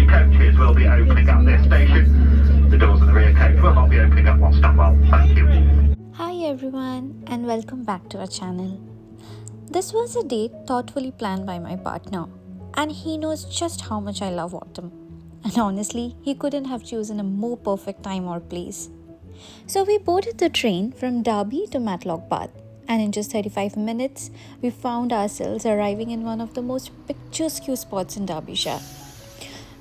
coaches will be opening at this station. The doors of the rear coach will not be opening at one Stockwell. Thank you. Hi everyone and welcome back to our channel. This was a date thoughtfully planned by my partner, and he knows just how much I love autumn. And honestly, he couldn't have chosen a more perfect time or place. So we boarded the train from Derby to Matlock Bath, and in just 35 minutes, we found ourselves arriving in one of the most picturesque spots in Derbyshire.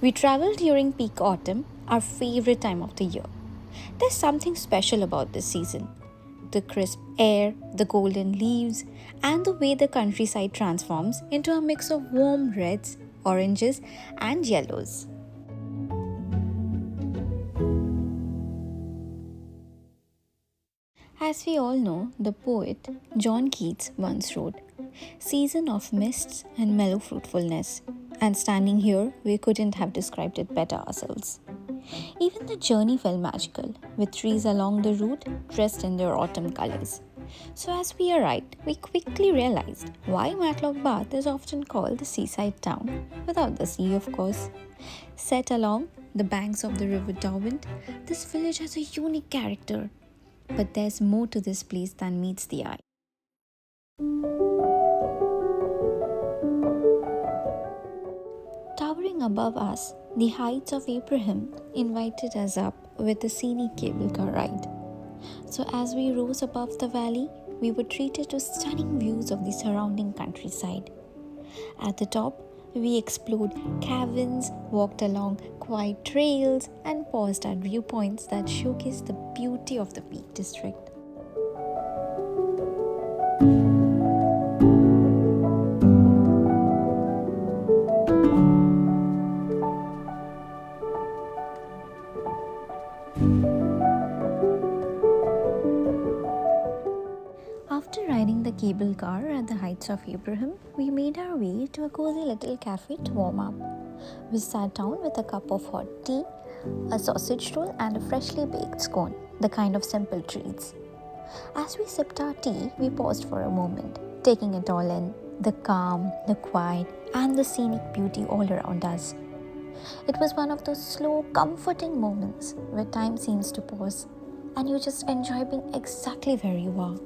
We travelled during peak autumn, our favourite time of the year. There's something special about this season. The crisp air, the golden leaves, and the way the countryside transforms into a mix of warm reds, oranges, and yellows. As we all know, the poet John Keats once wrote, "Season of mists and mellow fruitfulness," and standing here, we couldn't have described it better ourselves. Even the journey felt magical, with trees along the route dressed in their autumn colors. So as we arrived, we quickly realized why Matlock Bath is often called the seaside town, without the sea of course. Set along the banks of the River Derwent, this village has a unique character. But there's more to this place than meets the eye. Towering above us, the heights of Abraham invited us up with a scenic cable car ride. So as we rose above the valley, we were treated to stunning views of the surrounding countryside. At the top, we explored caverns, walked along quiet trails, and paused at viewpoints that showcased the beauty of the Peak District. After riding the cable car at the heights of Abraham, we made our way to a cozy little cafe to warm up. We sat down with a cup of hot tea, a sausage roll, and a freshly baked scone, the kind of simple treats. As we sipped our tea, we paused for a moment, taking it all in, the calm, the quiet, and the scenic beauty all around us. It was one of those slow, comforting moments where time seems to pause, and you just enjoy being exactly where you are.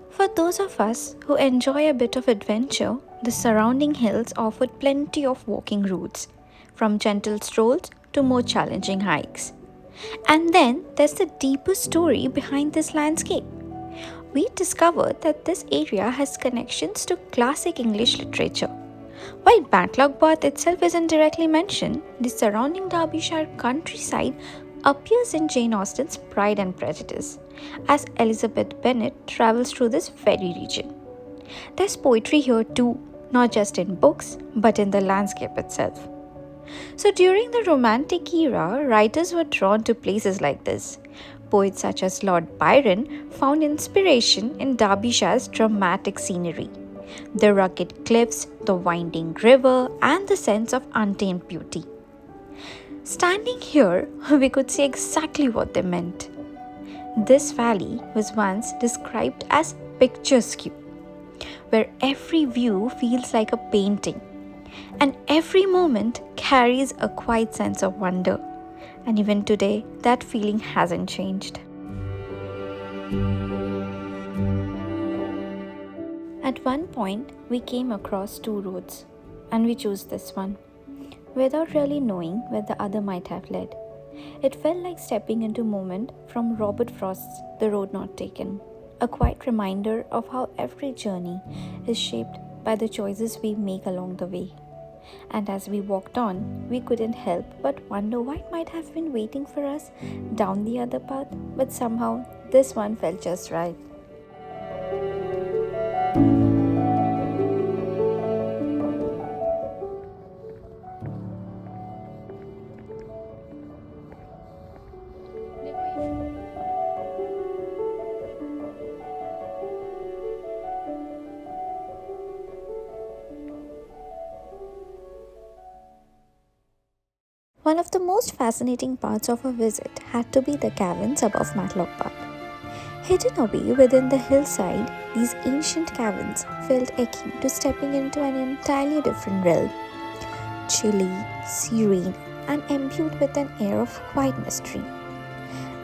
For those of us who enjoy a bit of adventure, the surrounding hills offered plenty of walking routes, from gentle strolls to more challenging hikes. And then there's the deeper story behind this landscape. We discovered that this area has connections to classic English literature. While Matlock Bath itself isn't directly mentioned, the surrounding Derbyshire countryside appears in Jane Austen's Pride and Prejudice, as Elizabeth Bennet travels through this very region. There's poetry here too, not just in books, but in the landscape itself. So during the Romantic era, writers were drawn to places like this. Poets such as Lord Byron found inspiration in Derbyshire's dramatic scenery. The rugged cliffs, the winding river, and the sense of untamed beauty. Standing here, we could see exactly what they meant. This valley was once described as picturesque, where every view feels like a painting, and every moment carries a quiet sense of wonder. And even today, that feeling hasn't changed. At one point, we came across two roads, and we chose this one, without really knowing where the other might have led. It felt like stepping into a moment from Robert Frost's The Road Not Taken, a quiet reminder of how every journey is shaped by the choices we make along the way. And as we walked on, we couldn't help but wonder what might have been waiting for us down the other path, but somehow this one felt just right. One of the most fascinating parts of our visit had to be the caverns above Matlock Park. Hidden away within the hillside, these ancient caverns felt akin to stepping into an entirely different realm. Chilly, serene, and imbued with an air of quiet mystery.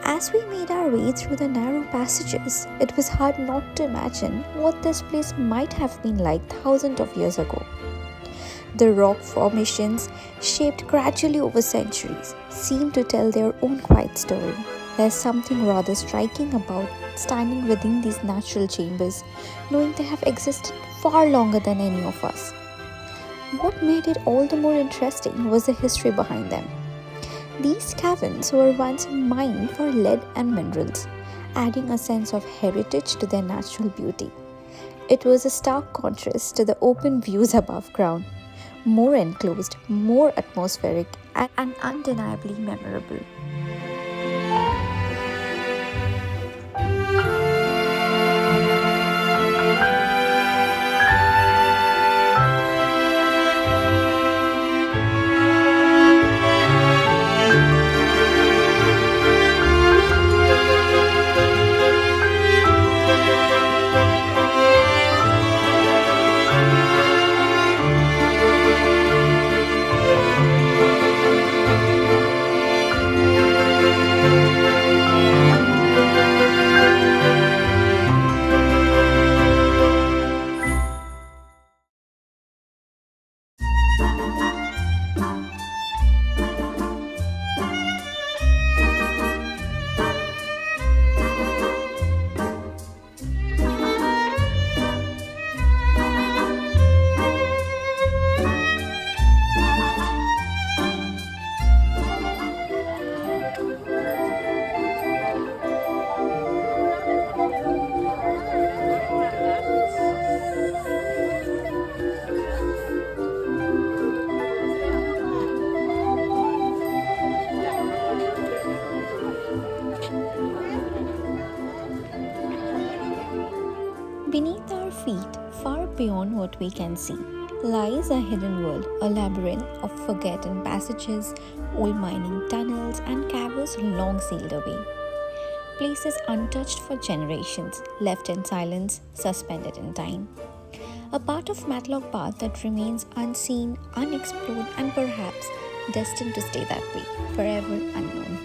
As we made our way through the narrow passages, it was hard not to imagine what this place might have been like thousands of years ago. The rock formations, shaped gradually over centuries, seem to tell their own quiet story. There's something rather striking about standing within these natural chambers, knowing they have existed far longer than any of us. What made it all the more interesting was the history behind them. These caverns were once mined for lead and minerals, adding a sense of heritage to their natural beauty. It was a stark contrast to the open views above ground, more enclosed, more atmospheric, and undeniably memorable. Beneath our feet, far beyond what we can see, lies a hidden world, a labyrinth of forgotten passages, old mining tunnels, and caverns long sealed away. Places untouched for generations, left in silence, suspended in time. A part of Matlock Path that remains unseen, unexplored, and perhaps destined to stay that way, forever unknown.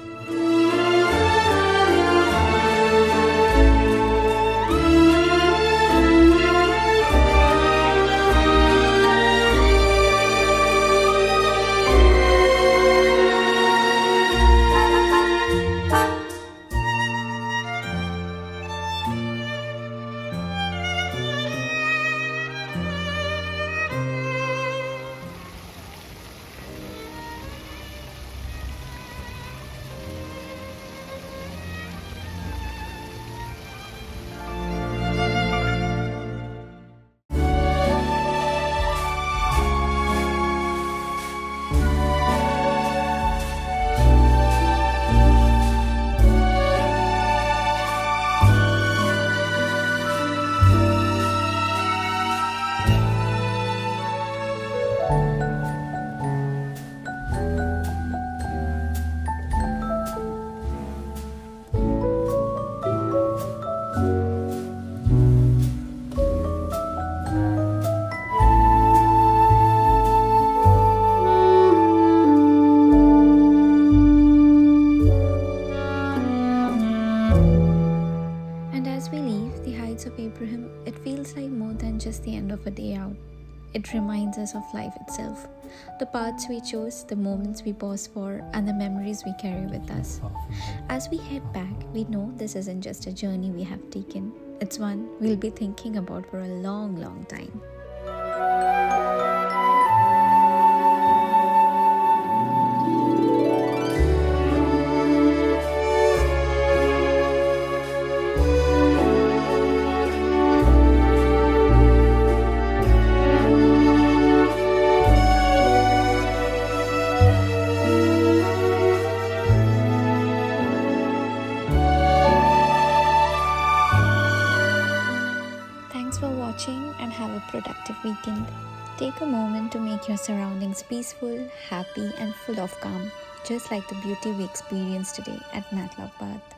of Abraham, it feels like more than just the end of a day out. It reminds us of life itself, the paths we chose, the moments we pause for, and the memories we carry with us. As we head back, we know this isn't just a journey we have taken, it's one we'll be thinking about for a long, long time. Thanks for watching and have a productive weekend. Take a moment to make your surroundings peaceful, happy, and full of calm, just like the beauty we experienced today at Matlock Bath.